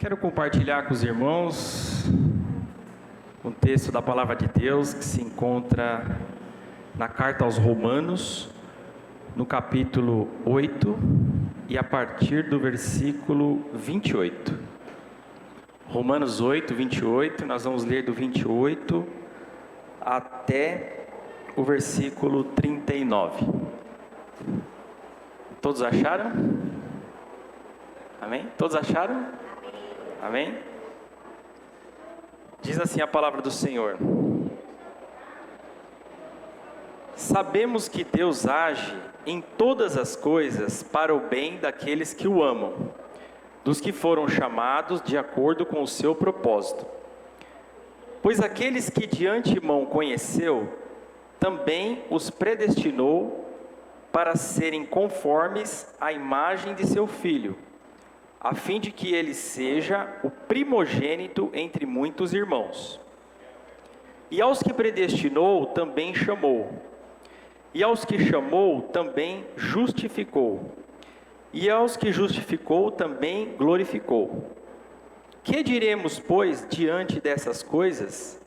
Quero compartilhar com os irmãos um texto da Palavra de Deus que se encontra na carta aos Romanos, no capítulo 8 e a partir do versículo 28. Romanos 8, 28, nós vamos ler do 28 até o versículo 39. Todos acharam? Amém? Todos acharam? Amém? Diz assim a palavra do Senhor: sabemos que Deus age em todas as coisas para o bem daqueles que o amam, dos que foram chamados de acordo com o seu propósito. Pois aqueles que de antemão conheceu, também os predestinou para serem conformes à imagem de seu Filho, a fim de que ele seja o primogênito entre muitos irmãos. E aos que predestinou, também chamou. E aos que chamou, também justificou. E aos que justificou, também glorificou. Que diremos, pois, diante dessas coisas?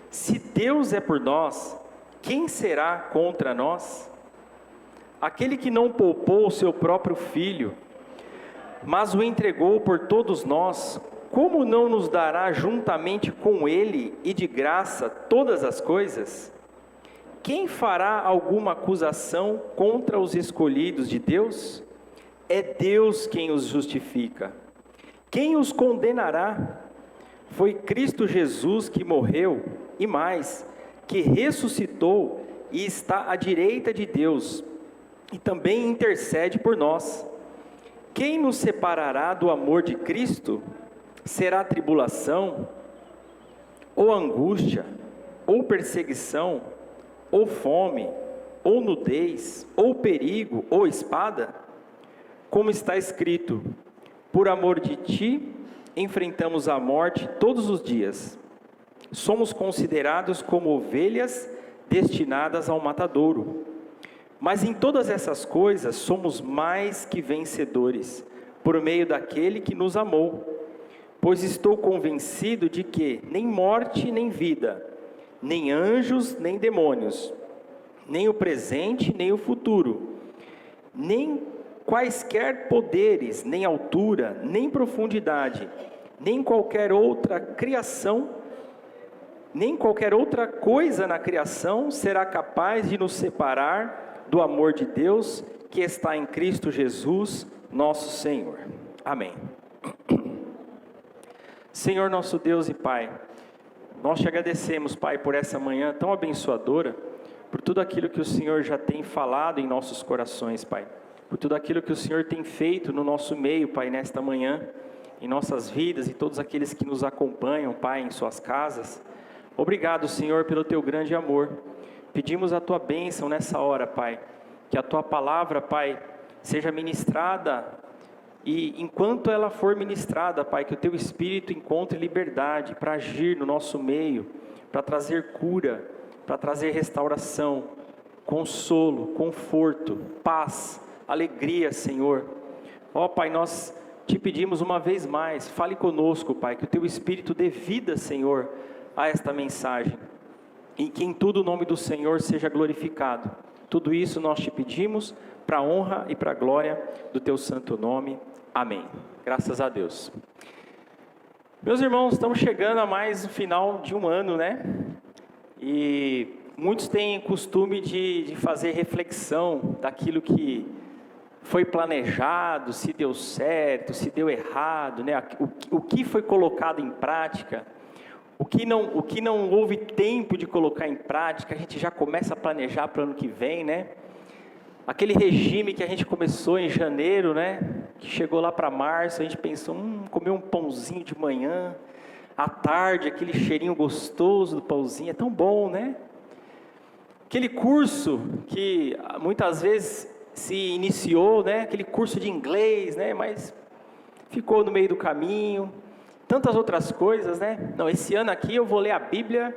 Se Deus é por nós, quem será contra nós? Aquele que não poupou o seu próprio Filho, mas o entregou por todos nós, como não nos dará juntamente com ele e de graça todas as coisas? Quem fará alguma acusação contra os escolhidos de Deus? É Deus quem os justifica. Quem os condenará? Foi Cristo Jesus que morreu, e mais, que ressuscitou e está à direita de Deus, e também intercede por nós. Quem nos separará do amor de Cristo? Será tribulação, ou angústia, ou perseguição, ou fome, ou nudez, ou perigo, ou espada? Como está escrito: por amor de ti, enfrentamos a morte todos os dias. Somos considerados como ovelhas destinadas ao matadouro. Mas em todas essas coisas somos mais que vencedores, por meio daquele que nos amou. Pois estou convencido de que nem morte nem vida, nem anjos nem demônios, nem o presente nem o futuro, nem quaisquer poderes, nem altura, nem profundidade, nem qualquer outra criação, nem qualquer outra coisa na criação será capaz de nos separar do amor de Deus que está em Cristo Jesus, nosso Senhor. Amém. Senhor nosso Deus e Pai, nós te agradecemos, Pai, por essa manhã tão abençoadora, por tudo aquilo que o Senhor já tem falado em nossos corações, Pai, por tudo aquilo que o Senhor tem feito no nosso meio, Pai, nesta manhã, em nossas vidas e todos aqueles que nos acompanham, Pai, em suas casas. Obrigado, Senhor, pelo teu grande amor. Pedimos a tua bênção nessa hora, Pai, que a tua palavra, Pai, seja ministrada, e enquanto ela for ministrada, Pai, que o teu Espírito encontre liberdade para agir no nosso meio, para trazer cura, para trazer restauração, consolo, conforto, paz, alegria, Senhor. Ó Pai, nós te pedimos uma vez mais, fale conosco, Pai, que o teu Espírito dê vida, Senhor, a esta mensagem, e que em tudo o nome do Senhor seja glorificado. Tudo isso nós te pedimos para a honra e para a glória do teu santo nome. Amém. Graças a Deus. Meus irmãos, estamos chegando a mais o final de um ano, né? E muitos têm costume de fazer reflexão daquilo que foi planejado, se deu certo, se deu errado, né? O que foi colocado em prática. O que não houve tempo de colocar em prática, a gente já começa a planejar para o ano que vem, né? Aquele regime que a gente começou em janeiro, né? Que chegou lá para março, a gente pensou, comer um pãozinho de manhã, à tarde, aquele cheirinho gostoso do pãozinho, é tão bom, né? Aquele curso que muitas vezes se iniciou, né? Aquele curso de inglês, né? Mas ficou no meio do caminho. Tantas outras coisas, né? Não, esse ano aqui eu vou ler a Bíblia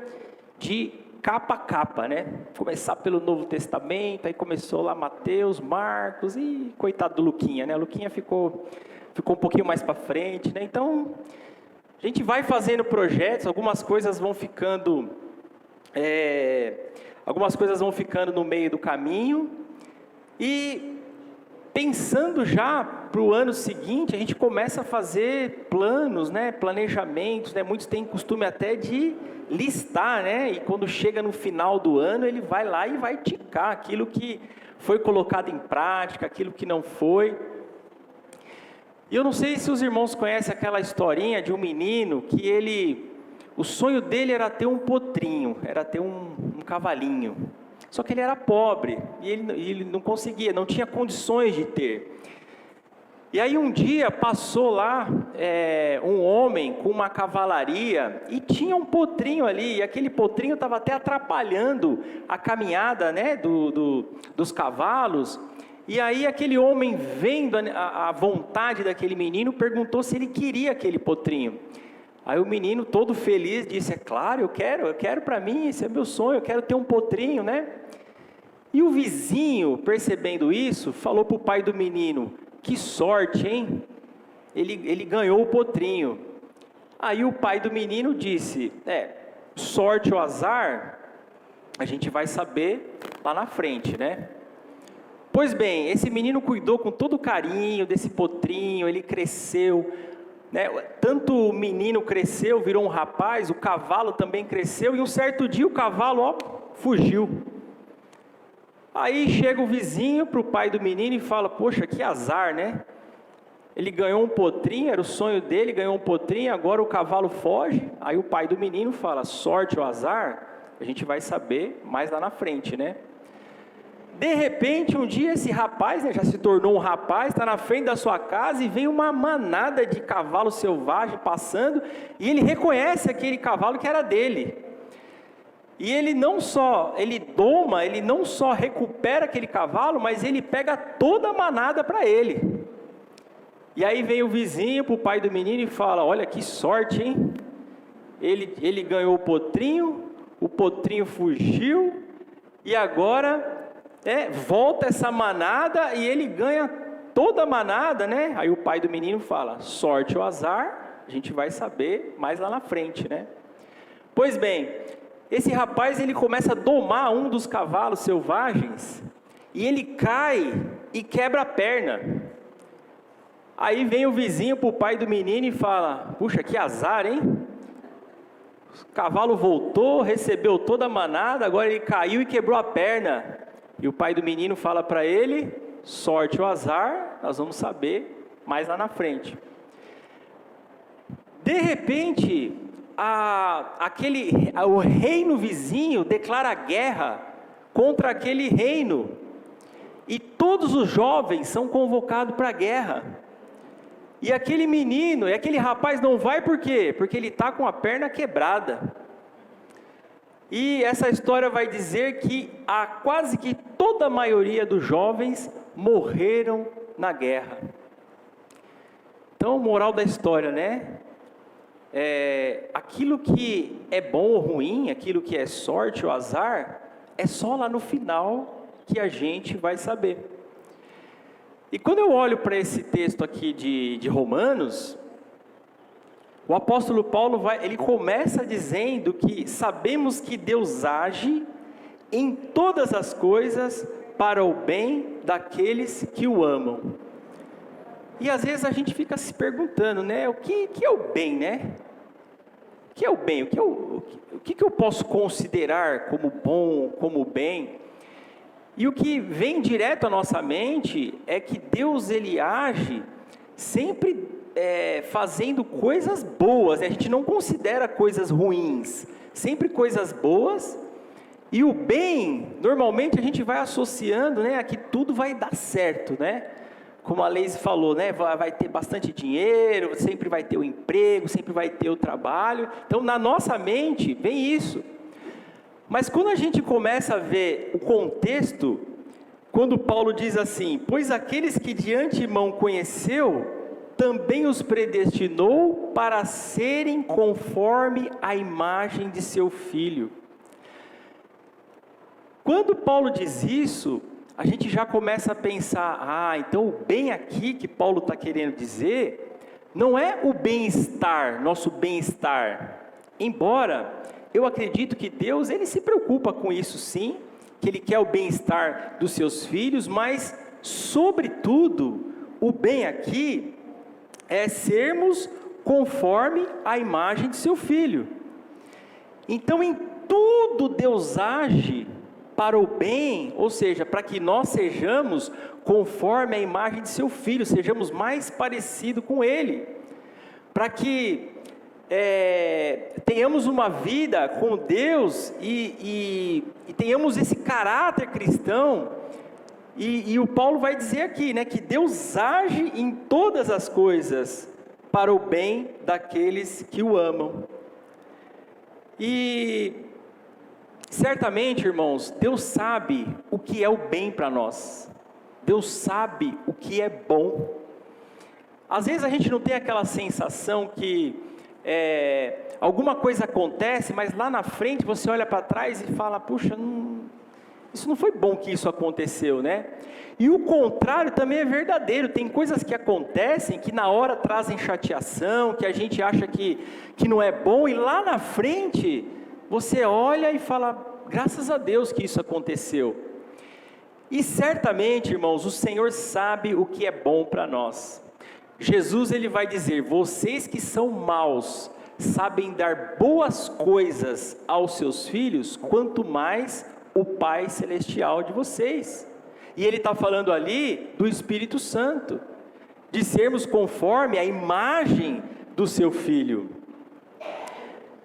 de capa a capa, né? Começar pelo Novo Testamento, aí começou lá Mateus, Marcos, e coitado do Luquinha, né? O Luquinha ficou um pouquinho mais para frente, né? Então, a gente vai fazendo projetos, algumas coisas vão ficando no meio do caminho, e pensando já para o ano seguinte, a gente começa a fazer planos, né? Planejamentos, né? Muitos têm costume até de listar, né? E quando chega no final do ano, ele vai lá e vai ticar aquilo que foi colocado em prática, aquilo que não foi. E eu não sei se os irmãos conhecem aquela historinha de um menino que o sonho dele era ter um potrinho, era ter um cavalinho. Só que ele era pobre e ele não conseguia, não tinha condições de ter. E aí um dia passou lá um homem com uma cavalaria e tinha um potrinho ali, e aquele potrinho estava até atrapalhando a caminhada, né, dos cavalos. E aí aquele homem, vendo a vontade daquele menino, perguntou se ele queria aquele potrinho. Aí o menino, todo feliz, disse: é claro, eu quero para mim, esse é meu sonho, eu quero ter um potrinho, né? E o vizinho, percebendo isso, falou para o pai do menino: que sorte, hein? Ele ganhou o potrinho. Aí o pai do menino disse: sorte ou azar, a gente vai saber lá na frente, né? Pois bem, esse menino cuidou com todo carinho desse potrinho, ele cresceu, né? Tanto o menino cresceu, virou um rapaz, o cavalo também cresceu, e um certo dia o cavalo, fugiu. Aí chega o vizinho para o pai do menino e fala: poxa, que azar, né? Ele ganhou um potrinho, era o sonho dele, ganhou um potrinho, agora o cavalo foge. Aí o pai do menino fala: sorte ou azar, a gente vai saber mais lá na frente, né? De repente, um dia esse rapaz, né, já se tornou um rapaz, está na frente da sua casa e vem uma manada de cavalo selvagem passando, e ele reconhece aquele cavalo que era dele. E ele não só recupera aquele cavalo, mas ele pega toda a manada para ele. E aí vem o vizinho para o pai do menino e fala: olha que sorte, hein? Ele ganhou o potrinho fugiu, e agora volta essa manada e ele ganha toda a manada, né? Aí o pai do menino fala: sorte ou azar, a gente vai saber mais lá na frente, né? Pois bem, esse rapaz, ele começa a domar um dos cavalos selvagens, e ele cai e quebra a perna. Aí vem o vizinho para o pai do menino e fala: puxa, que azar, hein? O cavalo voltou, recebeu toda a manada, agora ele caiu e quebrou a perna. E o pai do menino fala para ele: sorte ou azar, nós vamos saber mais lá na frente. De repente, o reino vizinho declara guerra contra aquele reino, e todos os jovens são convocados para a guerra. E aquele menino, aquele rapaz não vai por quê? Porque ele está com a perna quebrada. E essa história vai dizer que quase que toda a maioria dos jovens morreram na guerra. Então, moral da história, né? Aquilo que é bom ou ruim, aquilo que é sorte ou azar, é só lá no final que a gente vai saber. E quando eu olho para esse texto aqui de Romanos, o apóstolo Paulo ele começa dizendo que sabemos que Deus age em todas as coisas para o bem daqueles que o amam. E às vezes a gente fica se perguntando, né? O que é o bem, né? O que é o bem? O que eu posso considerar como bom, como bem? E o que vem direto à nossa mente é que Deus, ele age sempre fazendo coisas boas, né? A gente não considera coisas ruins, sempre coisas boas. E o bem, normalmente a gente vai associando, né, a que tudo vai dar certo, né? Como a Leise falou, né, vai ter bastante dinheiro, sempre vai ter o emprego, sempre vai ter o trabalho. Então, na nossa mente, vem isso. Mas quando a gente começa a ver o contexto, quando Paulo diz assim: pois aqueles que de antemão conheceu, também os predestinou para serem conforme a imagem de seu Filho. Quando Paulo diz isso, a gente já começa a pensar, então o bem aqui que Paulo está querendo dizer, não é o bem-estar, nosso bem-estar. Embora eu acredito que Deus, Ele se preocupa com isso sim, que Ele quer o bem-estar dos seus filhos, mas, sobretudo, o bem aqui é sermos conforme a imagem de seu Filho. Então, em tudo Deus age para o bem, ou seja, para que nós sejamos conforme a imagem de seu Filho, sejamos mais parecidos com Ele, para que tenhamos uma vida com Deus e tenhamos esse caráter cristão, e o Paulo vai dizer aqui, né, que Deus age em todas as coisas para o bem daqueles que o amam. E certamente, irmãos, Deus sabe o que é o bem para nós, Deus sabe o que é bom. Às vezes a gente não tem aquela sensação que alguma coisa acontece, mas lá na frente você olha para trás e fala, puxa, isso não foi bom que isso aconteceu, né? E o contrário também é verdadeiro, tem coisas que acontecem que na hora trazem chateação, que a gente acha que não é bom, e lá na frente você olha e fala, graças a Deus que isso aconteceu. E certamente, irmãos, o Senhor sabe o que é bom para nós. Jesus, Ele vai dizer, vocês que são maus, sabem dar boas coisas aos seus filhos, quanto mais o Pai Celestial de vocês. E Ele está falando ali do Espírito Santo, de sermos conforme a imagem do seu Filho.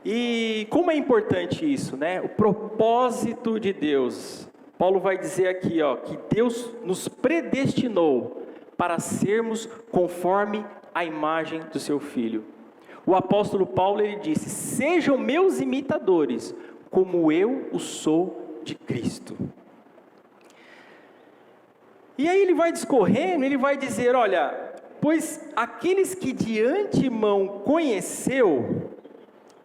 E como é importante isso, né? O propósito de Deus. Paulo vai dizer aqui, que Deus nos predestinou para sermos conforme a imagem do seu Filho. O apóstolo Paulo, ele disse, sejam meus imitadores, como eu o sou de Cristo. E aí ele vai discorrendo, ele vai dizer, olha, pois aqueles que de antemão conheceu,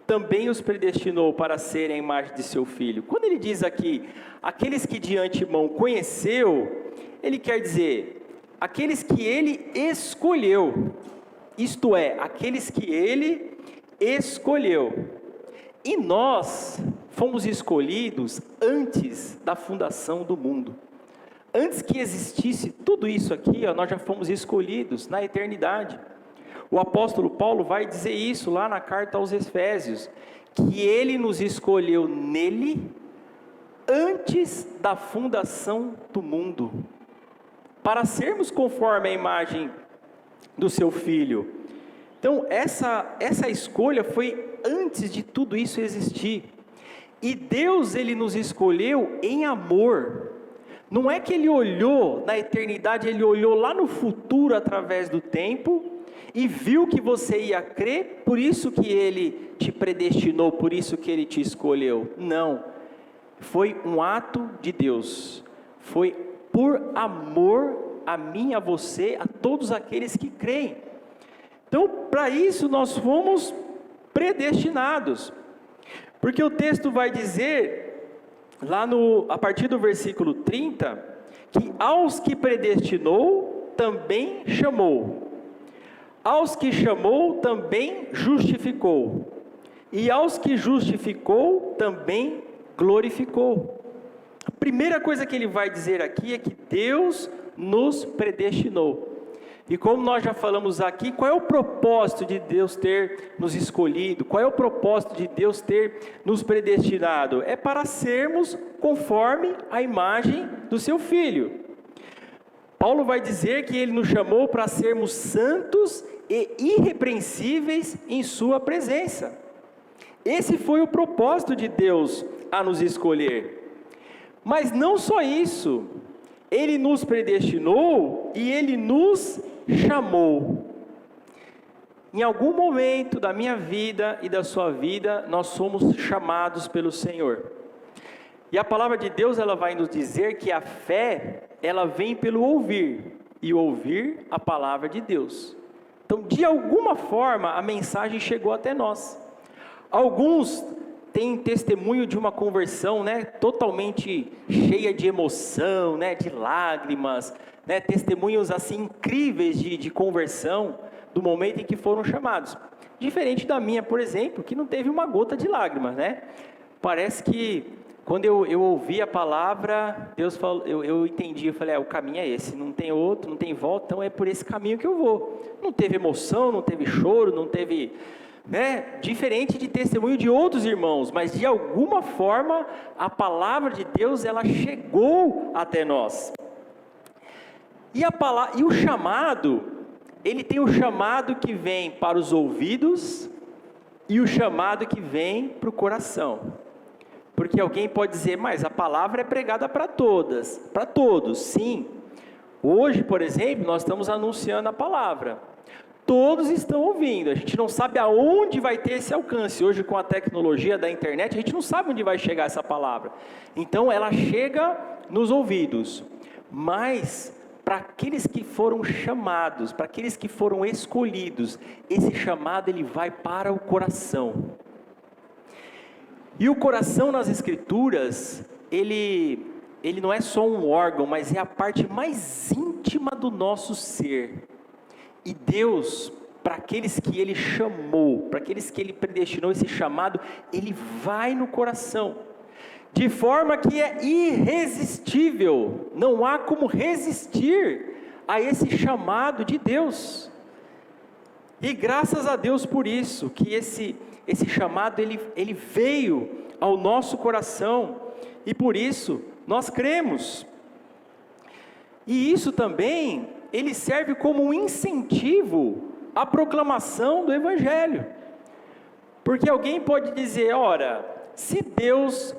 também os predestinou para serem a imagem de seu Filho. Quando ele diz aqui, aqueles que de antemão conheceu, ele quer dizer, aqueles que ele escolheu, isto é, aqueles que ele escolheu. E nós fomos escolhidos antes da fundação do mundo. Antes que existisse tudo isso aqui, nós já fomos escolhidos na eternidade. O apóstolo Paulo vai dizer isso lá na carta aos Efésios, que ele nos escolheu nele antes da fundação do mundo, para sermos conforme a imagem do seu Filho. Então, essa escolha foi antes de tudo isso existir. E Deus, Ele nos escolheu em amor. Não é que Ele olhou na eternidade, Ele olhou lá no futuro através do tempo e viu que você ia crer, por isso que Ele te predestinou, por isso que Ele te escolheu. Não, foi um ato de Deus, foi por amor a mim, a você, a todos aqueles que creem. Então, para isso nós fomos predestinados, porque o texto vai dizer, lá a partir do versículo 30, que aos que predestinou, também chamou, aos que chamou, também justificou, e aos que justificou, também glorificou. A primeira coisa que ele vai dizer aqui é que Deus nos predestinou. E como nós já falamos aqui, qual é o propósito de Deus ter nos escolhido? Qual é o propósito de Deus ter nos predestinado? É para sermos conforme a imagem do seu Filho. Paulo vai dizer que Ele nos chamou para sermos santos e irrepreensíveis em sua presença. Esse foi o propósito de Deus a nos escolher. Mas não só isso, Ele nos predestinou e Ele nos chamou. Em algum momento da minha vida e da sua vida, nós somos chamados pelo Senhor. E a palavra de Deus, ela vai nos dizer que a fé, ela vem pelo ouvir, e ouvir a palavra de Deus. Então, de alguma forma, a mensagem chegou até nós. Alguns tem testemunho de uma conversão, né, totalmente cheia de emoção, né, de lágrimas, né, testemunhos assim incríveis de conversão do momento em que foram chamados. Diferente da minha, por exemplo, que não teve uma gota de lágrimas, né? Parece que quando eu ouvi a palavra, Deus falou, eu entendi, eu falei, o caminho é esse, não tem outro, não tem volta, então é por esse caminho que eu vou. Não teve emoção, não teve choro, não teve, né? Diferente de testemunho de outros irmãos, mas de alguma forma a palavra de Deus, ela chegou até nós. E o chamado, ele tem o chamado que vem para os ouvidos e o chamado que vem para o coração. Porque alguém pode dizer, mas a palavra é pregada para todos, sim. Hoje, por exemplo, nós estamos anunciando a palavra. Todos estão ouvindo, a gente não sabe aonde vai ter esse alcance. Hoje, com a tecnologia da internet, a gente não sabe onde vai chegar essa palavra. Então, ela chega nos ouvidos. Mas, para aqueles que foram chamados, para aqueles que foram escolhidos, esse chamado ele vai para o coração. E o coração nas Escrituras, ele não é só um órgão, mas é a parte mais íntima do nosso ser. E Deus, para aqueles que Ele chamou, para aqueles que Ele predestinou esse chamado, Ele vai no coração, de forma que é irresistível, não há como resistir a esse chamado de Deus. E graças a Deus por isso, que esse chamado, ele veio ao nosso coração, e por isso, nós cremos. E isso também, ele serve como um incentivo à proclamação do Evangelho. Porque alguém pode dizer, ora, se Deus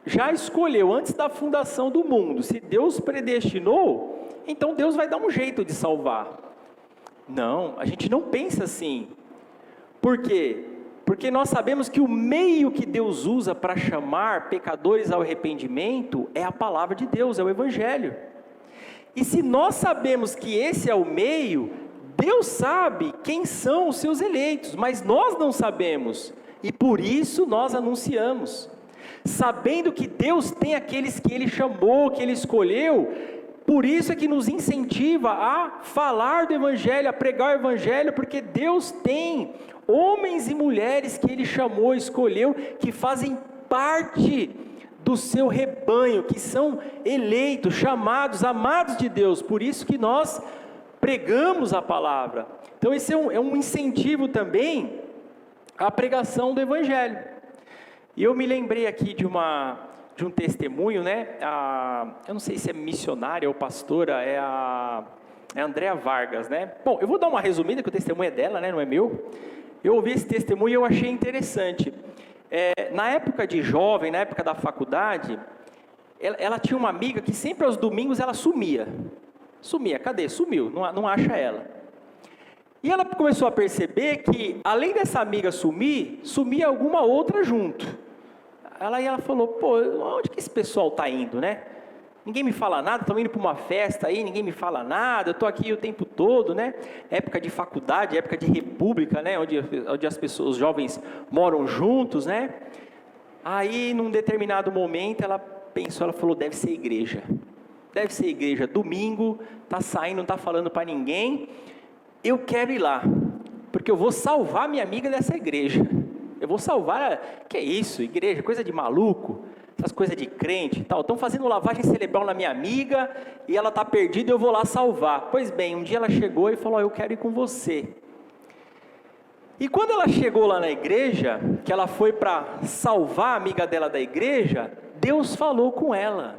já escolheu antes da fundação do mundo, se Deus predestinou, então Deus vai dar um jeito de salvar. Não, a gente não pensa assim. Por quê? Porque nós sabemos que o meio que Deus usa para chamar pecadores ao arrependimento é a palavra de Deus, é o Evangelho. E se nós sabemos que esse é o meio, Deus sabe quem são os seus eleitos, mas nós não sabemos, e por isso nós anunciamos. Sabendo que Deus tem aqueles que Ele chamou, que Ele escolheu, por isso é que nos incentiva a falar do Evangelho, a pregar o Evangelho, porque Deus tem homens e mulheres que Ele chamou, escolheu, que fazem parte do seu rebanho, que são eleitos, chamados, amados de Deus, por isso que nós pregamos a palavra. Então esse é um incentivo também à pregação do Evangelho. E eu me lembrei aqui de um testemunho, né? Eu não sei se é missionária ou pastora, é a Andréa Vargas, né? Bom, eu vou dar uma resumida, que o testemunho é dela, né? Não é meu. Eu ouvi esse testemunho e eu achei interessante. Na época de jovem, na época da faculdade, ela tinha uma amiga que sempre aos domingos ela sumia. Cadê? Sumiu, não acha ela. E ela começou a perceber que, além dessa amiga sumir, sumia alguma outra junto. Ela falou, pô, onde que esse pessoal está indo, né? Ninguém me fala nada, estão indo para uma festa aí, ninguém me fala nada, eu estou aqui o tempo todo, né? Época de faculdade, época de república, né? Onde as pessoas, os jovens moram juntos, né? Aí, num determinado momento, ela pensou, ela falou, deve ser igreja, domingo, está saindo, não está falando para ninguém, eu quero ir lá, porque eu vou salvar minha amiga dessa igreja, eu vou salvar, que é isso, igreja, coisa de maluco, essas coisas de crente e tal, estão fazendo lavagem cerebral na minha amiga, e ela está perdida, eu vou lá salvar. Pois bem, um dia ela chegou e falou, eu quero ir com você. E quando ela chegou lá na igreja, que ela foi para salvar a amiga dela da igreja, Deus falou com ela,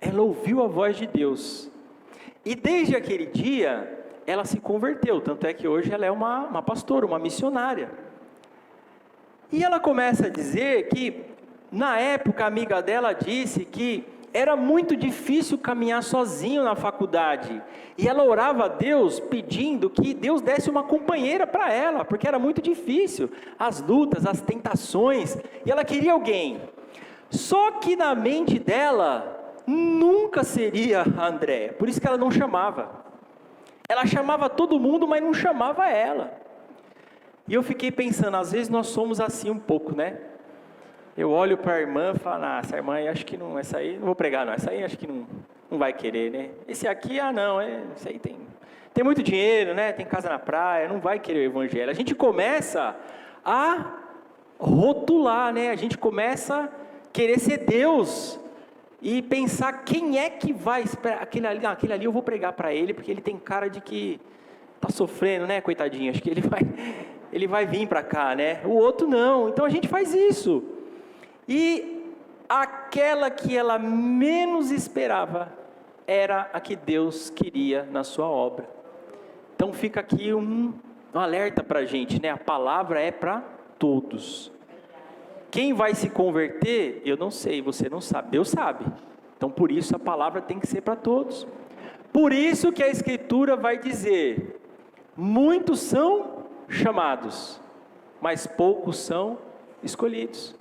ela ouviu a voz de Deus, e desde aquele dia, ela se converteu, tanto é que hoje ela é uma pastora, uma missionária. E ela começa a dizer que, na época, a amiga dela disse que era muito difícil caminhar sozinho na faculdade, e ela orava a Deus pedindo que Deus desse uma companheira para ela, porque era muito difícil, as lutas, as tentações, e ela queria alguém. Só que na mente dela, nunca seria a Andréa, por isso que ela não chamava. Ela chamava todo mundo, mas não chamava ela. E eu fiquei pensando, às vezes nós somos assim um pouco, né? Eu olho para a irmã e falo, essa irmã aí acho que não, essa aí não vou pregar não, essa aí acho que não vai querer, né? Esse aqui, não, esse aí tem muito dinheiro, né? Tem casa na praia, não vai querer o evangelho. A gente começa a rotular, né? A gente começa a querer ser Deus e pensar quem é que vai esperar, aquele ali eu vou pregar para ele, porque ele tem cara de que está sofrendo, né, coitadinho, acho que ele vai vir para cá, né, o outro não. Então a gente faz isso, e aquela que ela menos esperava, era a que Deus queria na sua obra. Então fica aqui um alerta para a gente, né, a palavra é para todos. Quem vai se converter, eu não sei, você não sabe, Deus sabe. Então por isso a palavra tem que ser para todos. Por isso que a Escritura vai dizer, muitos são chamados, mas poucos são escolhidos.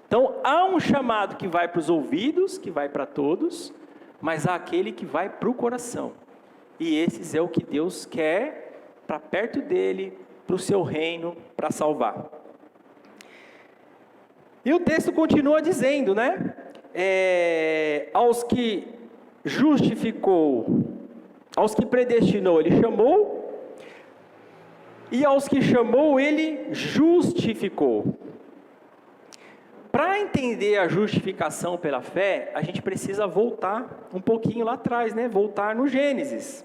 Então há um chamado que vai para os ouvidos, que vai para todos, mas há aquele que vai para o coração. E esses é o que Deus quer para perto dele, para o seu reino, para salvar. E o texto continua dizendo, né? Aos que justificou, aos que predestinou, ele chamou, e aos que chamou, ele justificou. Para entender a justificação pela fé, a gente precisa voltar um pouquinho lá atrás, né? Voltar no Gênesis.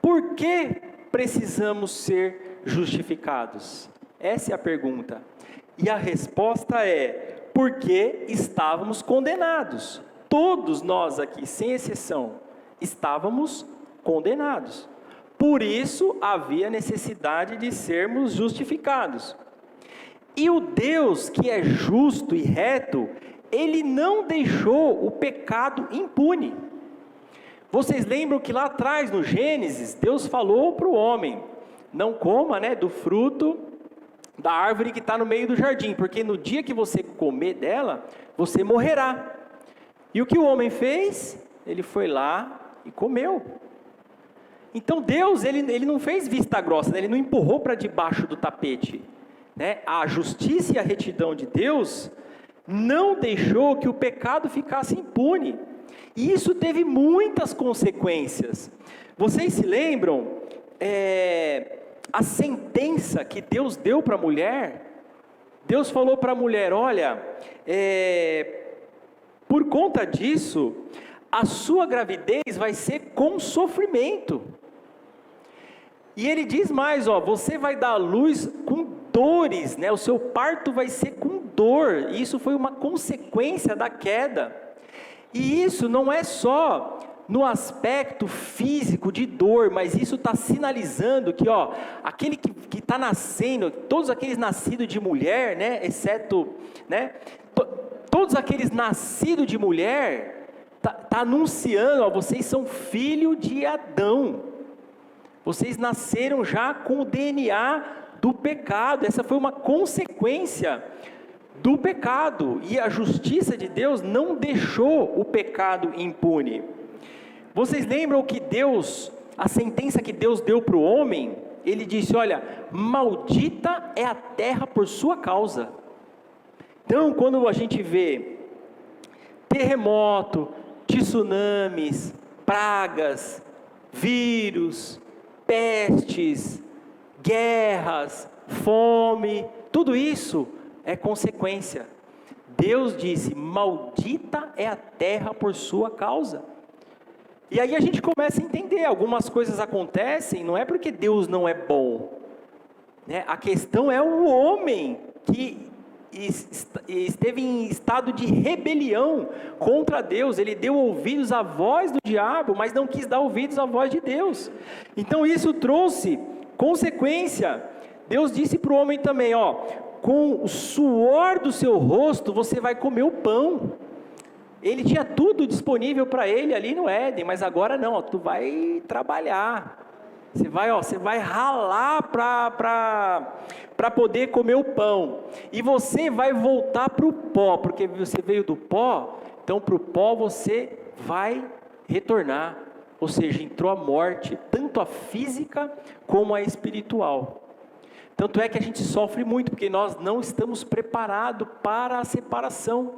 Por que precisamos ser justificados? Essa é a pergunta. E a resposta é, porque estávamos condenados. Todos nós aqui, sem exceção, estávamos condenados. Por isso, havia necessidade de sermos justificados. E o Deus que é justo e reto, Ele não deixou o pecado impune. Vocês lembram que lá atrás, no Gênesis, Deus falou para o homem, não coma, né, do fruto da árvore que está no meio do jardim, porque no dia que você comer dela, você morrerá. E o que o homem fez? Ele foi lá e comeu. Então Deus, ele não fez vista grossa, né? Ele não empurrou para debaixo do tapete, né? A justiça e a retidão de Deus não deixou que o pecado ficasse impune. E isso teve muitas consequências. Vocês se lembram? A sentença que Deus deu para a mulher, Deus falou para a mulher, olha, por conta disso, a sua gravidez vai ser com sofrimento. E ele diz mais, você vai dar à luz com dores, né? O seu parto vai ser com dor, e isso foi uma consequência da queda. E isso não é só no aspecto físico de dor, mas isso está sinalizando que, aquele que está nascendo, todos aqueles nascidos de mulher, né, exceto, né, todos aqueles nascidos de mulher, está anunciando, vocês são filho de Adão, vocês nasceram já com o DNA do pecado, essa foi uma consequência do pecado, e a justiça de Deus não deixou o pecado impune. Vocês lembram que a sentença que Deus deu para o homem, ele disse, olha, maldita é a terra por sua causa. Então, quando a gente vê terremoto, tsunamis, pragas, vírus, pestes, guerras, fome, tudo isso é consequência. Deus disse, maldita é a terra por sua causa. E aí a gente começa a entender, algumas coisas acontecem, não é porque Deus não é bom, né? A questão é o homem que esteve em estado de rebelião contra Deus, ele deu ouvidos à voz do diabo, mas não quis dar ouvidos à voz de Deus. Então isso trouxe consequência. Deus disse para o homem também, com o suor do seu rosto você vai comer o pão. Ele tinha tudo disponível para ele ali no Éden, mas agora não, tu vai trabalhar, você vai ralar para poder comer o pão, e você vai voltar para o pó, porque você veio do pó, então para o pó você vai retornar, ou seja, entrou a morte, tanto a física como a espiritual. Tanto é que a gente sofre muito, porque nós não estamos preparados para a separação.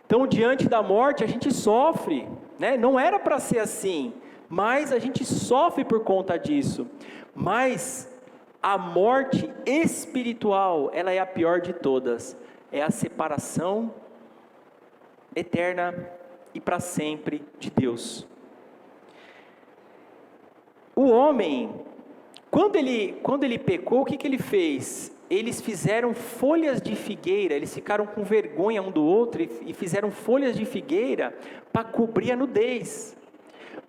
Então, diante da morte, a gente sofre, né? Não era para ser assim, mas a gente sofre por conta disso. Mas a morte espiritual, ela é a pior de todas. É a separação eterna e para sempre de Deus. O homem, quando ele pecou, o que ele fez? Eles fizeram folhas de figueira, eles ficaram com vergonha um do outro e fizeram folhas de figueira para cobrir a nudez.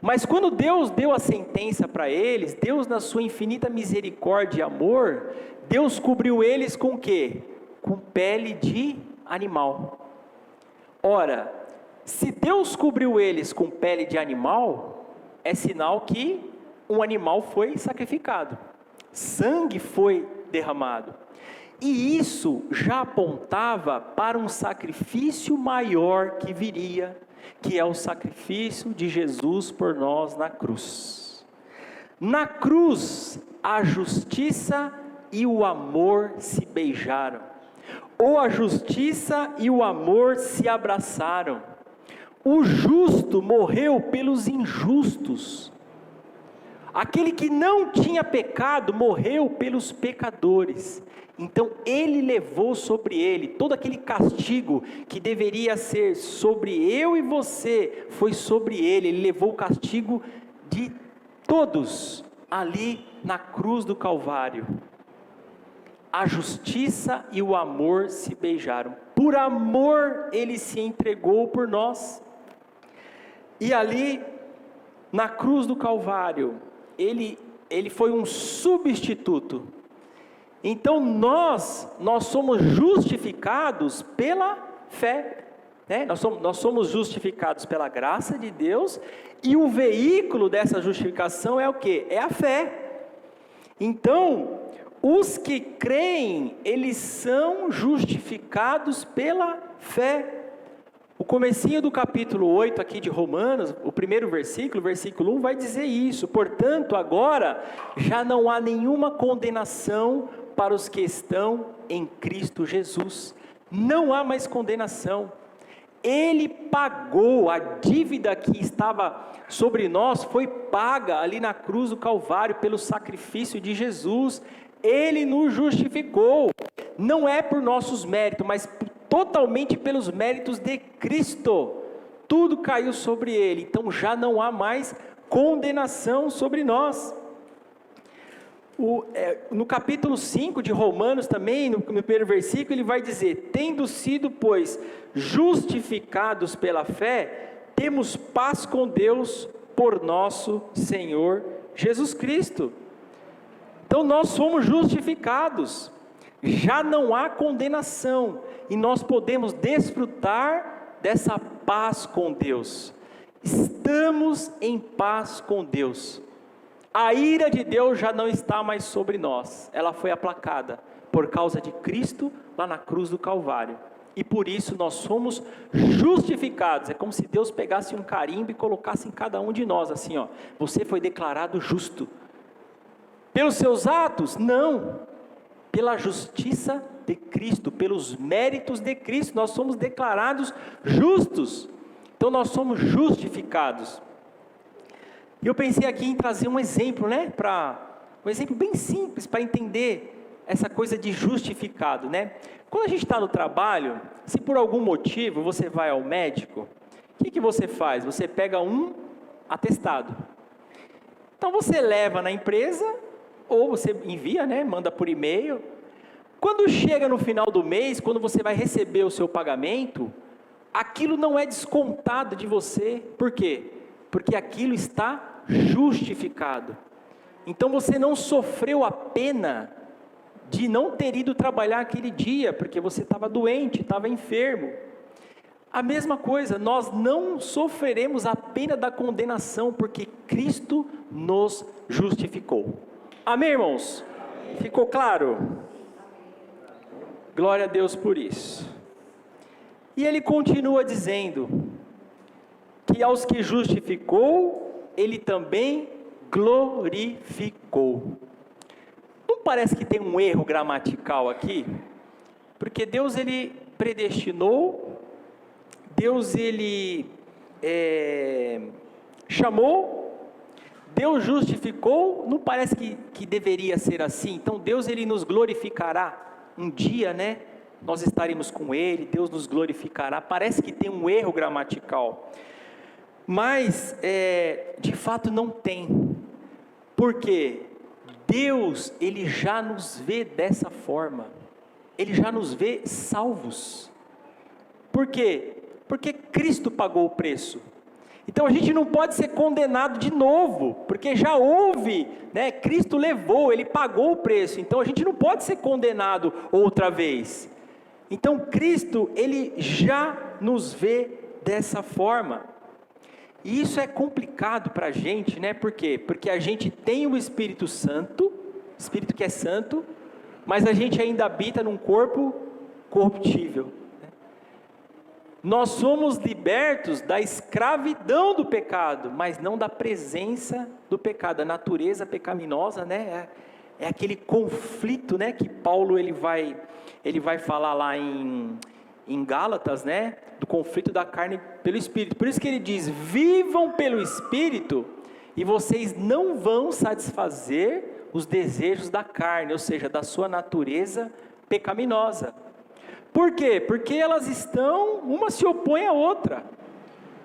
Mas quando Deus deu a sentença para eles, Deus na sua infinita misericórdia e amor, Deus cobriu eles com o quê? Com pele de animal. Ora, se Deus cobriu eles com pele de animal, é sinal que um animal foi sacrificado, sangue foi derramado, e isso já apontava para um sacrifício maior que viria, que é o sacrifício de Jesus por nós na cruz. Na cruz, a justiça e o amor se beijaram, ou a justiça e o amor se abraçaram. O justo morreu pelos injustos. Aquele que não tinha pecado morreu pelos pecadores. Então ele levou sobre ele todo aquele castigo que deveria ser sobre eu e você, foi sobre ele. Ele levou o castigo de todos ali na cruz do Calvário. A justiça e o amor se beijaram. Por amor ele se entregou por nós. E ali na cruz do Calvário, ele foi um substituto. Então nós somos justificados pela fé, né? Nós somos justificados pela graça de Deus, e o veículo dessa justificação é o quê? É a fé. Então, os que creem, eles são justificados pela fé. O comecinho do capítulo 8 aqui de Romanos, o primeiro versículo, versículo 1, vai dizer isso. Portanto, agora já não há nenhuma condenação para os que estão em Cristo Jesus. Não há mais condenação. Ele pagou a dívida que estava sobre nós, foi paga ali na cruz do Calvário pelo sacrifício de Jesus. Ele nos justificou, não é por nossos méritos, mas totalmente pelos méritos de Cristo. Tudo caiu sobre ele, então já não há mais condenação sobre nós. No capítulo 5 de Romanos também, no primeiro versículo, ele vai dizer: tendo sido, pois, justificados pela fé, temos paz com Deus por nosso Senhor Jesus Cristo. Então nós somos justificados, já não há condenação, e nós podemos desfrutar dessa paz com Deus. Estamos em paz com Deus. A ira de Deus já não está mais sobre nós, ela foi aplacada por causa de Cristo lá na cruz do Calvário, e por isso nós somos justificados. É como se Deus pegasse um carimbo e colocasse em cada um de nós, assim, ó, você foi declarado justo. Pelos seus atos? Não, pela justiça de Cristo, pelos méritos de Cristo, nós somos declarados justos. Então nós somos justificados. E eu pensei aqui em trazer um exemplo, né, um exemplo bem simples para entender essa coisa de justificado, né? Quando a gente está no trabalho, se por algum motivo você vai ao médico, o que você faz? Você pega um atestado. Então você leva na empresa, ou você envia, né, manda por e-mail. Quando chega no final do mês, quando você vai receber o seu pagamento, aquilo não é descontado de você. Por quê? Porque aquilo está justificado. Então você não sofreu a pena de não ter ido trabalhar aquele dia, porque você estava doente, estava enfermo. A mesma coisa, nós não sofreremos a pena da condenação, porque Cristo nos justificou. Amém, irmãos? Amém. Ficou claro? Glória a Deus por isso. E ele continua dizendo que aos que justificou, ele também glorificou. parece que tem um erro gramatical aqui? Porque Deus, ele predestinou, Deus, ele chamou, Deus justificou, não parece que deveria ser assim? Então Deus, ele nos glorificará um dia, né? Nós estaremos com ele, Deus nos glorificará. Parece que tem um erro gramatical, mas de fato não tem. Por quê? Deus, ele já nos vê dessa forma, ele já nos vê salvos. Por quê? Porque Cristo pagou o preço. Então a gente não pode ser condenado de novo, porque já houve, né? Cristo levou, ele pagou o preço, então a gente não pode ser condenado outra vez. Então Cristo, ele já nos vê dessa forma. E isso é complicado para a gente, né? Por quê? Porque a gente tem o Espírito Santo, Espírito que é santo, mas a gente ainda habita num corpo corruptível. Né? Nós somos libertos da escravidão do pecado, mas não da presença do pecado. A natureza pecaminosa, né? É aquele conflito, né? Que Paulo ele vai falar lá em Gálatas, né? Do conflito da carne pelo Espírito. Por isso que ele diz: vivam pelo Espírito e vocês não vão satisfazer os desejos da carne, ou seja, da sua natureza pecaminosa. Por quê? Porque elas estão, uma se opõe à outra.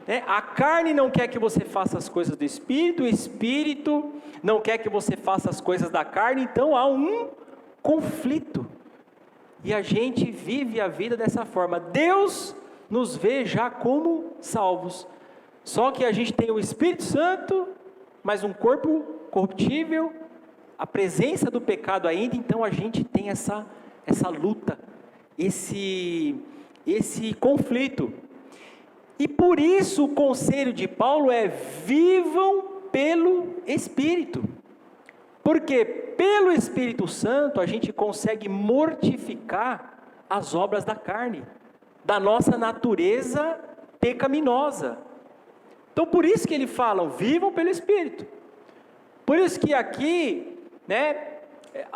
Né? A carne não quer que você faça as coisas do Espírito, o Espírito não quer que você faça as coisas da carne, então há um conflito. E a gente vive a vida dessa forma. Deus nos vê já como salvos, só que a gente tem o Espírito Santo, mas um corpo corruptível, a presença do pecado ainda, então a gente tem essa luta, esse conflito. E por isso o conselho de Paulo é: vivam pelo Espírito. Porque pelo Espírito Santo a gente consegue mortificar as obras da carne, da nossa natureza pecaminosa. Então por isso que ele fala: vivam pelo Espírito. Por isso que aqui, né,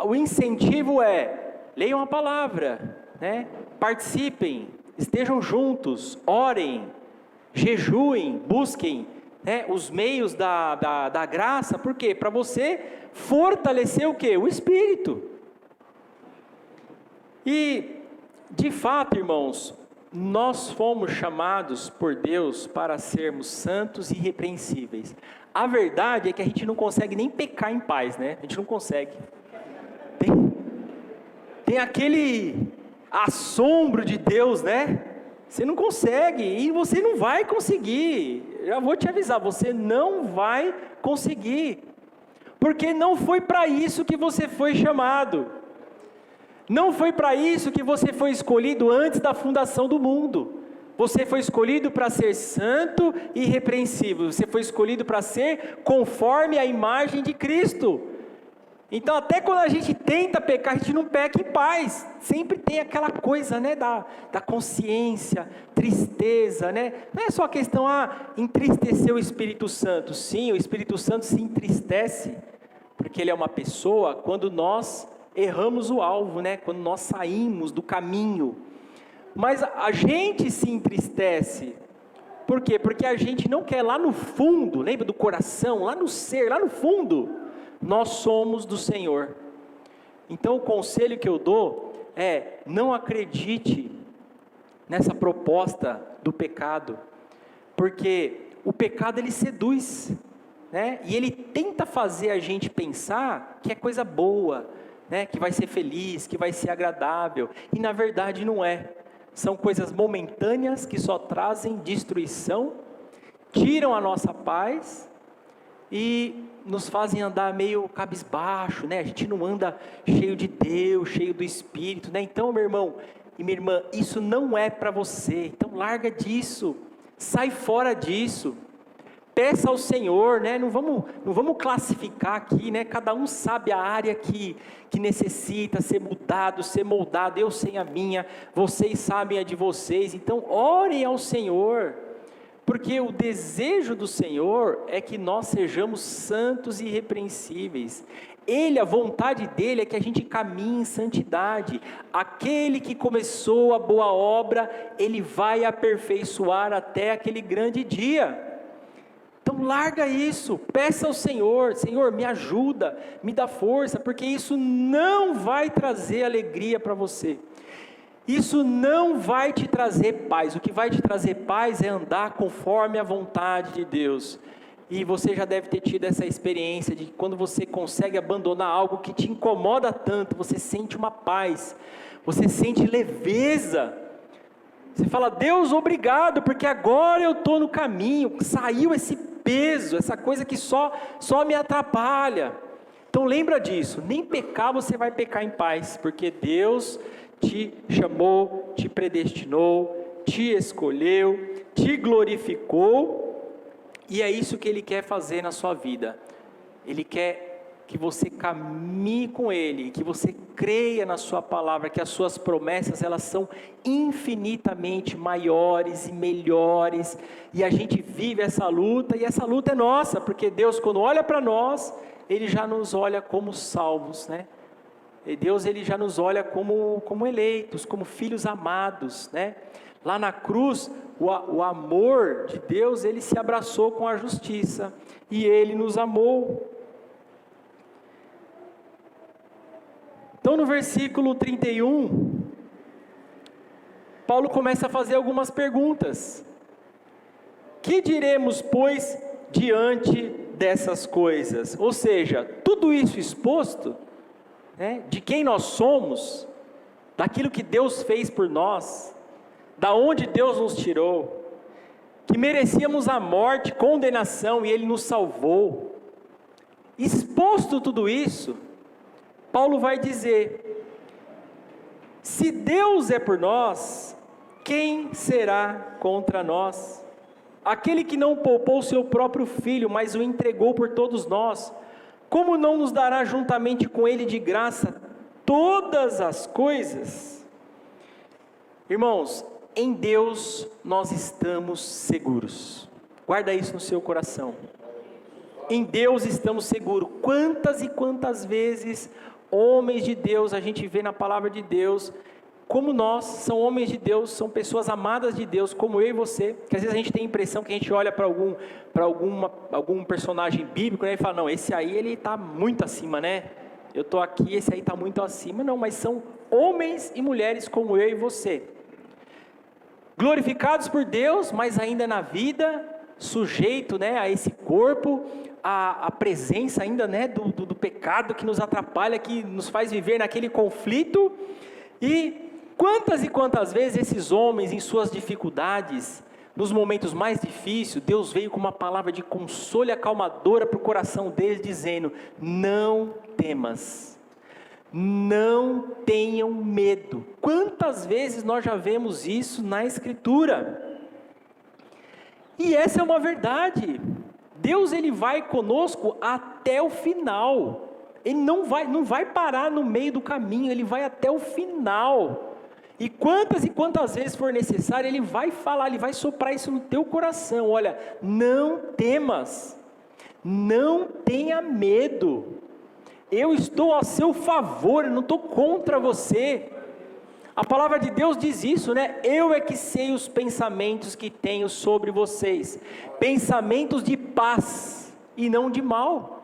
o incentivo é: leiam a palavra, né, participem, estejam juntos, orem, jejuem, busquem, né, os meios da graça. Por quê? Para você fortalecer o quê? O Espírito. E de fato, irmãos, nós fomos chamados por Deus para sermos santos e irrepreensíveis. A verdade é que a gente não consegue nem pecar em paz, né? A gente não consegue. Tem aquele assombro de Deus, né? Você não consegue, e você não vai conseguir. Já vou te avisar, você não vai conseguir. Porque não foi para isso que você foi chamado. Não foi para isso que você foi escolhido antes da fundação do mundo. Você foi escolhido para ser santo e irrepreensível. Você foi escolhido para ser conforme a imagem de Cristo. Então até quando a gente tenta pecar, a gente não peca em paz. Sempre tem aquela coisa, né, da consciência, tristeza, né? Não é só a questão, entristecer o Espírito Santo. Sim, o Espírito Santo se entristece, porque ele é uma pessoa quando nós erramos o alvo, né? Quando nós saímos do caminho. Mas a gente se entristece. Por quê? Porque a gente não quer lá no fundo, lembra do coração, lá no ser, lá no fundo, nós somos do Senhor. Então o conselho que eu dou é: não acredite nessa proposta do pecado, porque o pecado ele seduz, né? E ele tenta fazer a gente pensar que é coisa boa, né? Que vai ser feliz, que vai ser agradável, e na verdade não é. São coisas momentâneas que só trazem destruição, tiram a nossa paz e nos fazem andar meio cabisbaixo, né? A gente não anda cheio de Deus, cheio do Espírito, né? Então, meu irmão e minha irmã, isso não é para você. Então larga disso, sai fora disso, peça ao Senhor, né? Não vamos classificar aqui, né? Cada um sabe a área que necessita ser mudado, ser moldado. Eu sei a minha, vocês sabem a de vocês. Então orem ao Senhor, porque o desejo do Senhor é que nós sejamos santos e irrepreensíveis. A vontade dele é que a gente caminhe em santidade. Aquele que começou a boa obra, ele vai aperfeiçoar até aquele grande dia. Então larga isso, peça ao Senhor: Senhor, me ajuda, me dá força, porque isso não vai trazer alegria para você. Isso não vai te trazer paz. O que vai te trazer paz é andar conforme a vontade de Deus. E você já deve ter tido essa experiência de que quando você consegue abandonar algo que te incomoda tanto, você sente uma paz, você sente leveza. Você fala: Deus, obrigado, porque agora eu estou no caminho, saiu esse peso, essa coisa que só me atrapalha. Então lembra disso, nem pecar você vai pecar em paz, porque Deus te chamou, te predestinou, te escolheu, te glorificou, e é isso que Ele quer fazer na sua vida. Ele quer que você caminhe com Ele, que você creia na sua palavra, que as suas promessas, elas são infinitamente maiores e melhores, e a gente vive essa luta, e essa luta é nossa, porque Deus, quando olha para nós, Ele já nos olha como salvos, né? E Deus, Ele já nos olha como eleitos, como filhos amados, né? Lá na cruz, o amor de Deus, Ele se abraçou com a justiça, e Ele nos amou. Então no versículo 31, Paulo começa a fazer algumas perguntas. Que diremos, pois, diante dessas coisas? Ou seja, tudo isso exposto, né, de quem nós somos, daquilo que Deus fez por nós, da onde Deus nos tirou, que merecíamos a morte, condenação, e Ele nos salvou. Exposto tudo isso, Paulo vai dizer: se Deus é por nós, quem será contra nós? Aquele que não poupou seu próprio filho, mas o entregou por todos nós, como não nos dará juntamente com ele de graça todas as coisas? Irmãos, em Deus nós estamos seguros. Guarda isso no seu coração. Em Deus estamos seguros. Quantas e quantas vezes homens de Deus a gente vê na palavra de Deus, como nós, são homens de Deus, são pessoas amadas de Deus, como eu e você, que às vezes a gente tem a impressão que a gente olha para algum personagem bíblico, né, e fala: não, esse aí ele está muito acima, né? Eu estou aqui, esse aí está muito acima. Não, mas são homens e mulheres como eu e você, glorificados por Deus, mas ainda na vida, sujeito, né, a esse corpo, a presença ainda, né, do pecado que nos atrapalha, que nos faz viver naquele conflito. E quantas e quantas vezes esses homens, em suas dificuldades, nos momentos mais difíceis, Deus veio com uma palavra de consolo e acalmadora para o coração deles, dizendo: não temas, não tenham medo. Quantas vezes nós já vemos isso na Escritura? E essa é uma verdade. Deus, Ele vai conosco até o final. Ele não vai parar no meio do caminho, Ele vai até o final. E quantas vezes for necessário, Ele vai falar, Ele vai soprar isso no teu coração: olha, não temas, não tenha medo, eu estou a seu favor, eu não estou contra você. A palavra de Deus diz isso, né? Eu é que sei os pensamentos que tenho sobre vocês, pensamentos de paz e não de mal.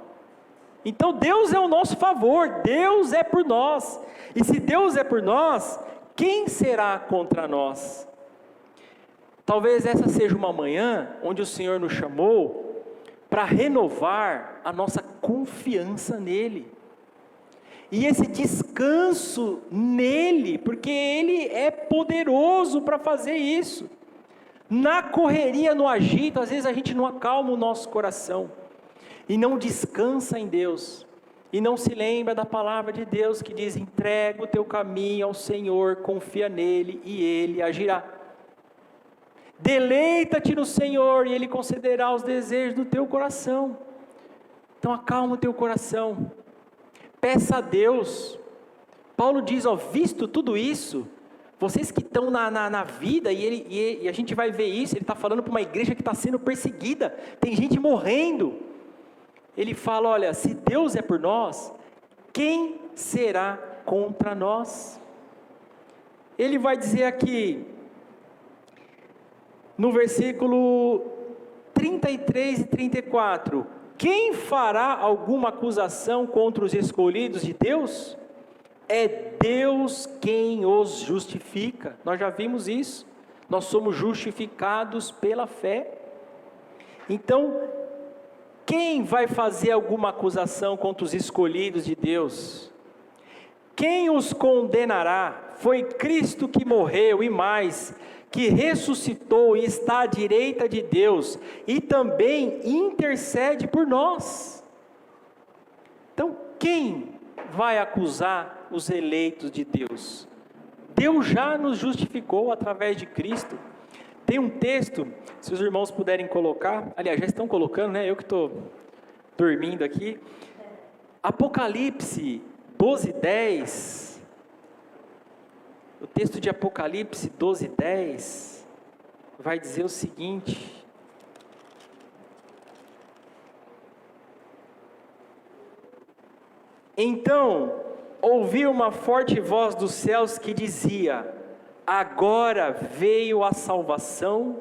Então Deus é o nosso favor, Deus é por nós, e se Deus é por nós, quem será contra nós? Talvez essa seja uma manhã onde o Senhor nos chamou para renovar a nossa confiança nele, e esse descanso nele, porque Ele é poderoso para fazer isso. Na correria, no agito, às vezes a gente não acalma o nosso coração, e não descansa em Deus, e não se lembra da palavra de Deus que diz: entrega o teu caminho ao Senhor, confia nele e Ele agirá. Deleita-te no Senhor e Ele concederá os desejos do teu coração. Então acalma o teu coração, peça a Deus. Paulo diz: ó, visto tudo isso, vocês que estão na vida, e a gente vai ver isso, ele está falando para uma igreja que está sendo perseguida, tem gente morrendo. Ele fala: olha, se Deus é por nós, quem será contra nós? Ele vai dizer aqui, no versículo 33 e 34, quem fará alguma acusação contra os escolhidos de Deus? É Deus quem os justifica. Nós já vimos isso. Nós somos justificados pela fé. Então, quem vai fazer alguma acusação contra os escolhidos de Deus? Quem os condenará? Foi Cristo que morreu e mais, que ressuscitou e está à direita de Deus e também intercede por nós. Então, quem vai acusar os eleitos de Deus? Deus já nos justificou através de Cristo. Tem um texto, se os irmãos puderem colocar, aliás, já estão colocando, né? Eu que estou dormindo aqui. Apocalipse 12:10. O texto de Apocalipse 12:10 vai dizer o seguinte: então ouvi uma forte voz dos céus que dizia: agora veio a salvação,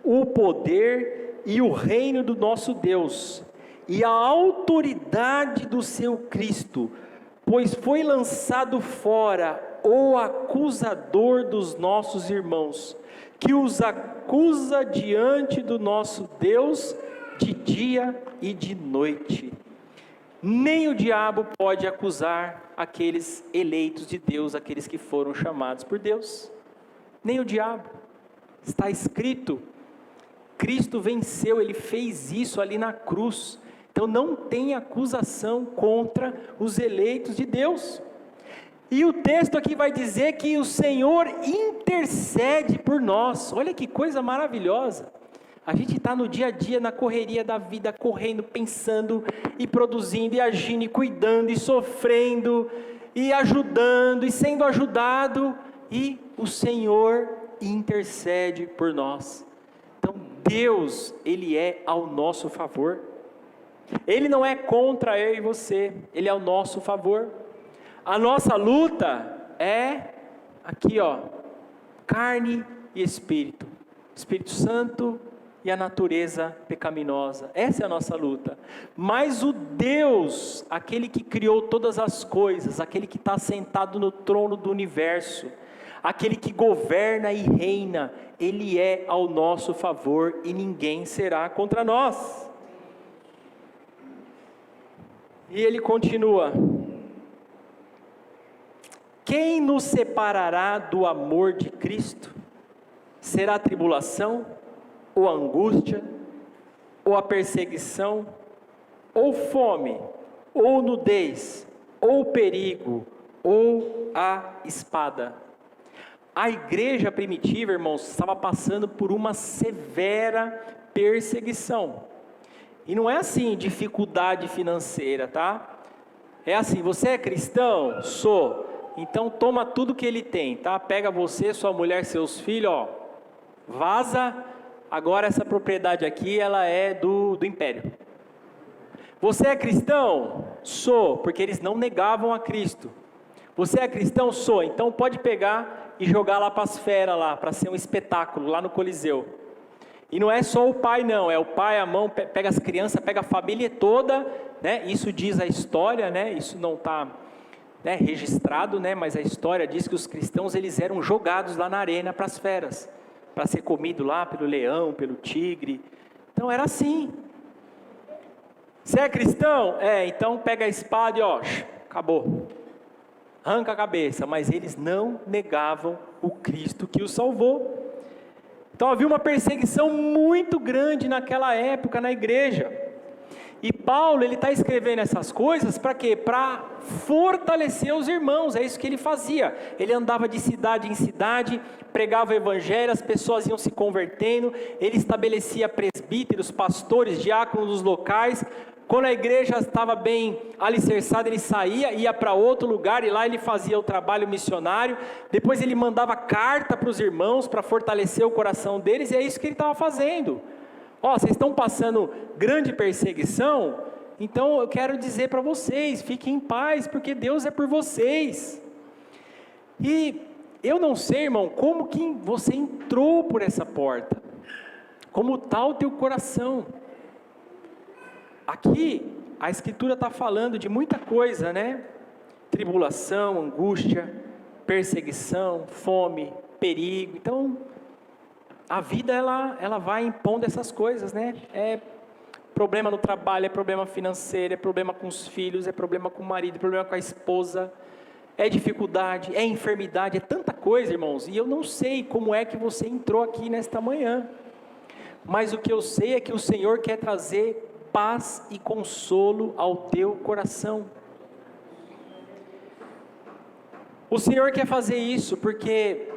o poder e o reino do nosso Deus, e a autoridade do seu Cristo, pois foi lançado fora o acusador dos nossos irmãos, que os acusa diante do nosso Deus de dia e de noite. Nem o diabo pode acusar aqueles eleitos de Deus, aqueles que foram chamados por Deus. Nem o diabo. Está escrito, Cristo venceu, Ele fez isso ali na cruz. Então não tem acusação contra os eleitos de Deus. E o texto aqui vai dizer que o Senhor intercede por nós. Olha que coisa maravilhosa. A gente está no dia a dia, na correria da vida, correndo, pensando e produzindo e agindo e cuidando e sofrendo e ajudando e sendo ajudado, e o Senhor intercede por nós. Então Deus, Ele é ao nosso favor. Ele não é contra eu e você, Ele é ao nosso favor. A nossa luta é aqui, ó, carne e espírito, Espírito Santo e a natureza pecaminosa. Essa é a nossa luta. Mas o Deus, aquele que criou todas as coisas, aquele que está sentado no trono do universo, aquele que governa e reina, Ele é ao nosso favor e ninguém será contra nós. E ele continua: quem nos separará do amor de Cristo? Será a tribulação, ou a angústia, ou a perseguição, ou fome, ou nudez, ou perigo, ou a espada. A igreja primitiva, irmãos, estava passando por uma severa perseguição. E não é assim, dificuldade financeira, tá? É assim, você é cristão? Sou. Então toma tudo que ele tem, tá? Pega você, sua mulher, seus filhos, ó, vaza. Agora essa propriedade aqui, ela é do império. Você é cristão? Sou, porque eles não negavam a Cristo. Você é cristão? Sou. Então pode pegar e jogar lá para as feras lá, para ser um espetáculo lá no Coliseu. E não é só o pai não, é o pai, a mão, pega as crianças, pega a família toda, né? Isso diz a história, né? Isso não está, né, registrado, né? Mas a história diz que os cristãos, eles eram jogados lá na arena para as feras, para ser comido lá pelo leão, pelo tigre. Então era assim. Você é cristão? É, então pega a espada e ó, acabou. Arranca a cabeça. Mas eles não negavam o Cristo que os salvou. Então havia uma perseguição muito grande naquela época na igreja. E Paulo, ele está escrevendo essas coisas para quê? Para fortalecer os irmãos. É isso que ele fazia. Ele andava de cidade em cidade, pregava o evangelho, as pessoas iam se convertendo. Ele estabelecia presbíteros, pastores, diáconos nos locais. Quando a igreja estava bem alicerçada, ele saía, ia para outro lugar, e lá ele fazia o trabalho missionário. Depois ele mandava carta para os irmãos, para fortalecer o coração deles, e é isso que ele estava fazendo. Ó, vocês estão passando grande perseguição, Então eu quero dizer para vocês, fiquem em paz, porque Deus é por vocês. E eu não sei, irmão, como que você entrou por essa porta, como está o teu coração. Aqui a Escritura está falando de muita coisa, né? Tribulação, angústia, perseguição, fome, perigo. Então, a vida ela vai impondo essas coisas, né? É problema no trabalho, é problema financeiro, é problema com os filhos, é problema com o marido, é problema com a esposa, é dificuldade, é enfermidade, é tanta coisa, irmãos. E eu não sei como é que você entrou aqui nesta manhã, mas o que eu sei é que o Senhor quer trazer paz e consolo ao teu coração. O Senhor quer fazer isso porque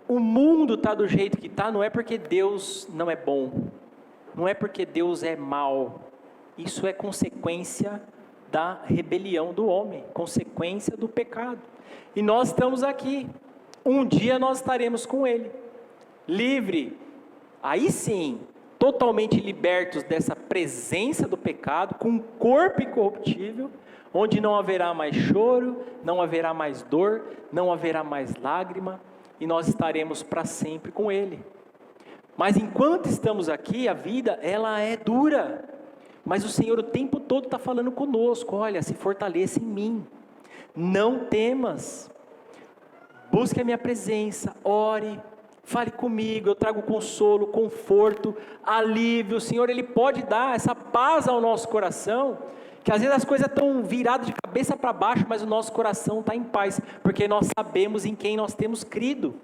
o mundo está do jeito que está, não é porque Deus não é bom, não é porque Deus é mau, isso é consequência da rebelião do homem, consequência do pecado, e nós estamos aqui, um dia nós estaremos com Ele, livre, aí sim, totalmente libertos dessa presença do pecado, com um corpo incorruptível, onde não haverá mais choro, não haverá mais dor, não haverá mais lágrima, e nós estaremos para sempre com Ele. Mas enquanto estamos aqui, a vida, ela é dura, mas o Senhor o tempo todo está falando conosco, olha, se fortaleça em mim, não temas, busque a minha presença, ore, fale comigo, eu trago consolo, conforto, alívio. O Senhor, Ele pode dar essa paz ao nosso coração, que às vezes as coisas estão viradas de cabeça para baixo, mas o nosso coração está em paz, porque nós sabemos em quem nós temos crido.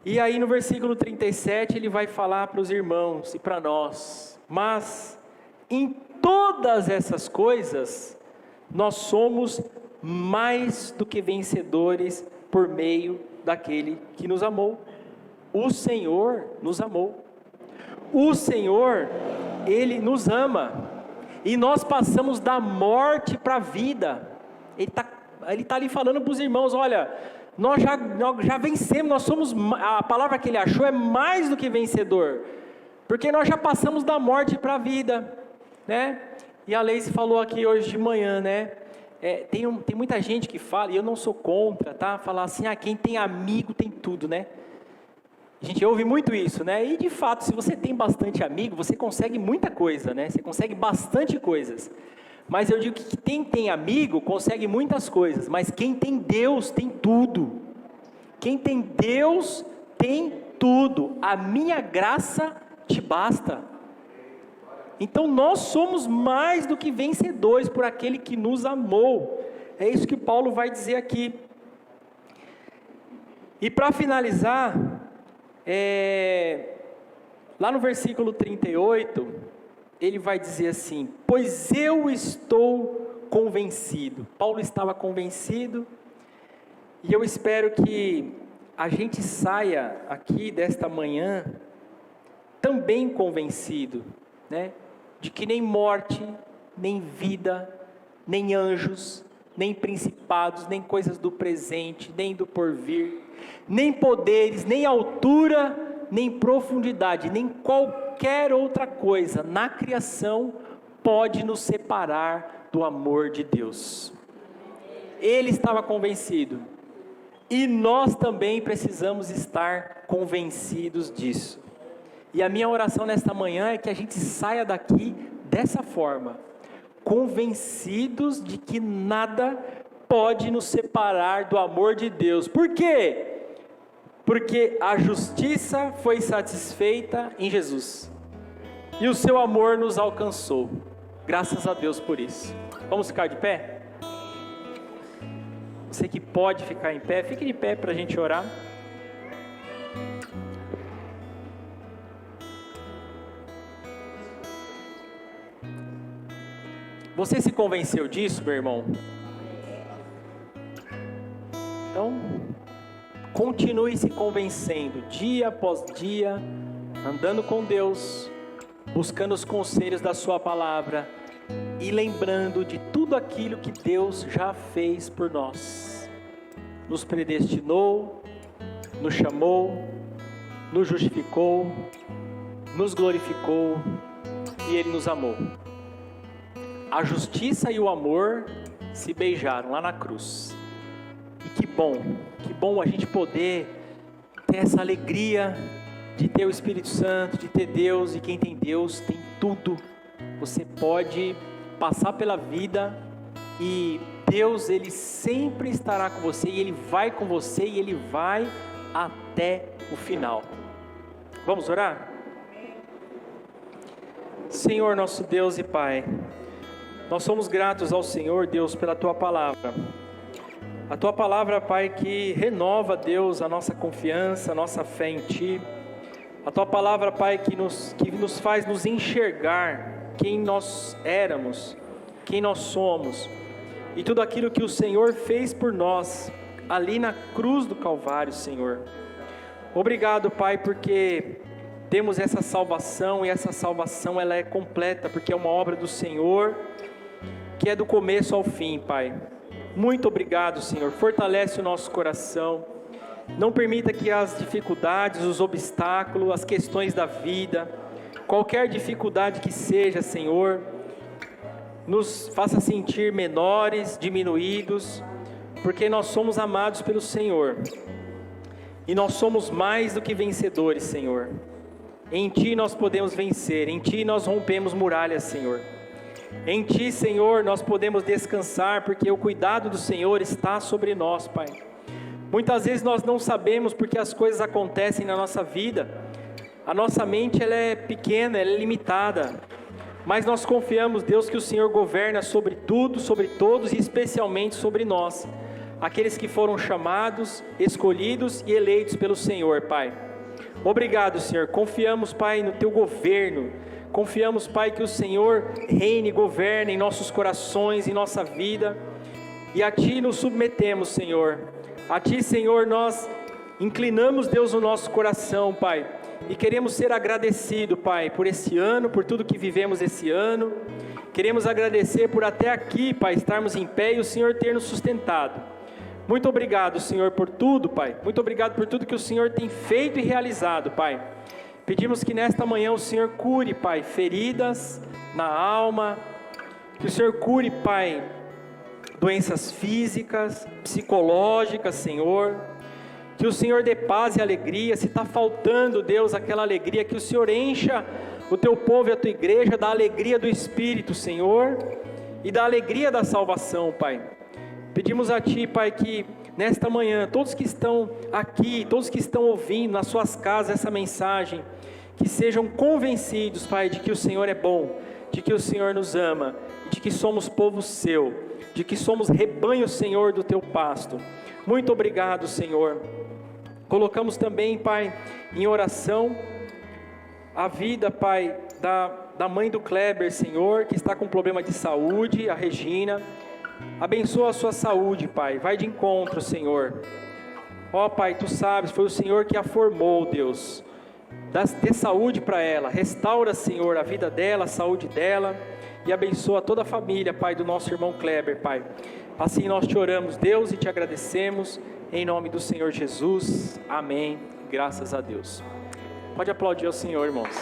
E aí no versículo 37, ele vai falar para os irmãos e para nós, mas em todas essas coisas, nós somos mais do que vencedores por meio daquele que nos amou. O Senhor nos amou. O Senhor, Ele nos ama. E nós passamos da morte para a vida. Ele está ali falando para os irmãos, olha, nós já vencemos, nós somos, a palavra que ele achou é mais do que vencedor. Porque nós já passamos da morte para a vida, né? E a Leise falou aqui hoje de manhã, né? Tem muita gente que fala, e eu não sou contra, tá? Falar assim, quem tem amigo tem tudo, né? A gente ouve muito isso, né? E de fato, se você tem bastante amigo, você consegue muita coisa, né? Você consegue bastante coisas. Mas eu digo que quem tem amigo consegue muitas coisas, mas quem tem Deus tem tudo. Quem tem Deus tem tudo. A minha graça te basta. Então nós somos mais do que vencedores por aquele que nos amou. É isso que Paulo vai dizer aqui. E para finalizar, lá no versículo 38, ele vai dizer assim, pois eu estou convencido. Paulo estava convencido, e eu espero que a gente saia aqui desta manhã também convencido, né? De que nem morte, nem vida, nem anjos, nem principados, nem coisas do presente, nem do porvir, nem poderes, nem altura, nem profundidade, nem qualquer outra coisa na criação pode nos separar do amor de Deus. Ele estava convencido, e nós também precisamos estar convencidos disso. E a minha oração nesta manhã é que a gente saia daqui dessa forma, convencidos de que nada pode nos separar do amor de Deus. Por quê? Porque a justiça foi satisfeita em Jesus, e o seu amor nos alcançou. Graças a Deus por isso. Vamos ficar de pé? Você que pode ficar em pé, fique de pé para a gente orar. Você se convenceu disso, meu irmão? Então, continue se convencendo, dia após dia, andando com Deus, buscando os conselhos da sua palavra, e lembrando de tudo aquilo que Deus já fez por nós. Nos predestinou, nos chamou, nos justificou, nos glorificou, e Ele nos amou. A justiça e o amor se beijaram lá na cruz. E que bom a gente poder ter essa alegria de ter o Espírito Santo, de ter Deus, e quem tem Deus tem tudo. Você pode passar pela vida e Deus, Ele sempre estará com você, e Ele vai com você, e Ele vai até o final. Vamos orar? Senhor, nosso Deus e Pai, nós somos gratos ao Senhor, Deus, pela Tua Palavra. A Tua Palavra, Pai, que renova, Deus, a nossa confiança, a nossa fé em Ti. A Tua Palavra, Pai, que nos faz nos enxergar quem nós éramos, quem nós somos, e tudo aquilo que o Senhor fez por nós, ali na cruz do Calvário, Senhor. Obrigado, Pai, porque temos essa salvação, e essa salvação ela é completa, porque é uma obra do Senhor, que é do começo ao fim, Pai. Muito obrigado, Senhor. Fortalece o nosso coração. Não permita que as dificuldades, os obstáculos, as questões da vida, qualquer dificuldade que seja, Senhor, nos faça sentir menores, diminuídos, porque nós somos amados pelo Senhor. E nós somos mais do que vencedores, Senhor. Em Ti nós podemos vencer, em Ti nós rompemos muralhas, Senhor. Em Ti, Senhor, nós podemos descansar, porque o cuidado do Senhor está sobre nós, Pai. Muitas vezes nós não sabemos porque as coisas acontecem na nossa vida. A nossa mente ela é pequena, ela é limitada. Mas nós confiamos, Deus, que o Senhor governa sobre tudo, sobre todos e especialmente sobre nós. Aqueles que foram chamados, escolhidos e eleitos pelo Senhor, Pai. Obrigado, Senhor. Confiamos, Pai, no Teu governo. Confiamos, Pai, que o Senhor reine e governe em nossos corações, em nossa vida. E a Ti nos submetemos, Senhor. A Ti, Senhor, nós inclinamos, Deus, o nosso coração, Pai. E queremos ser agradecidos, Pai, por esse ano, por tudo que vivemos esse ano. Queremos agradecer por até aqui, Pai, estarmos em pé e o Senhor ter nos sustentado. Muito obrigado, Senhor, por tudo, Pai. Muito obrigado por tudo que o Senhor tem feito e realizado, Pai. Pedimos que nesta manhã o Senhor cure, Pai, feridas na alma. Que o Senhor cure, Pai, doenças físicas, psicológicas, Senhor. Que o Senhor dê paz e alegria. Se está faltando, Deus, aquela alegria, que o Senhor encha o Teu povo e a Tua igreja da alegria do Espírito, Senhor, e da alegria da salvação, Pai. Pedimos a Ti, Pai, que nesta manhã, todos que estão aqui, todos que estão ouvindo nas suas casas essa mensagem, que sejam convencidos, Pai, de que o Senhor é bom, de que o Senhor nos ama, de que somos povo Seu, de que somos rebanho, Senhor, do Teu pasto. Muito obrigado, Senhor. Colocamos também, Pai, em oração, a vida, Pai, da mãe do Kleber, Senhor, que está com problema de saúde, a Regina. Abençoa a sua saúde, Pai, vai de encontro, Senhor. Ó, Pai, Tu sabes, foi o Senhor que a formou, Deus. Dê saúde para ela, restaura, Senhor, a vida dela, a saúde dela, e abençoa toda a família, Pai, do nosso irmão Kleber, Pai. Assim nós te oramos, Deus, e te agradecemos, em nome do Senhor Jesus, amém, graças a Deus. Pode aplaudir ao Senhor, irmãos.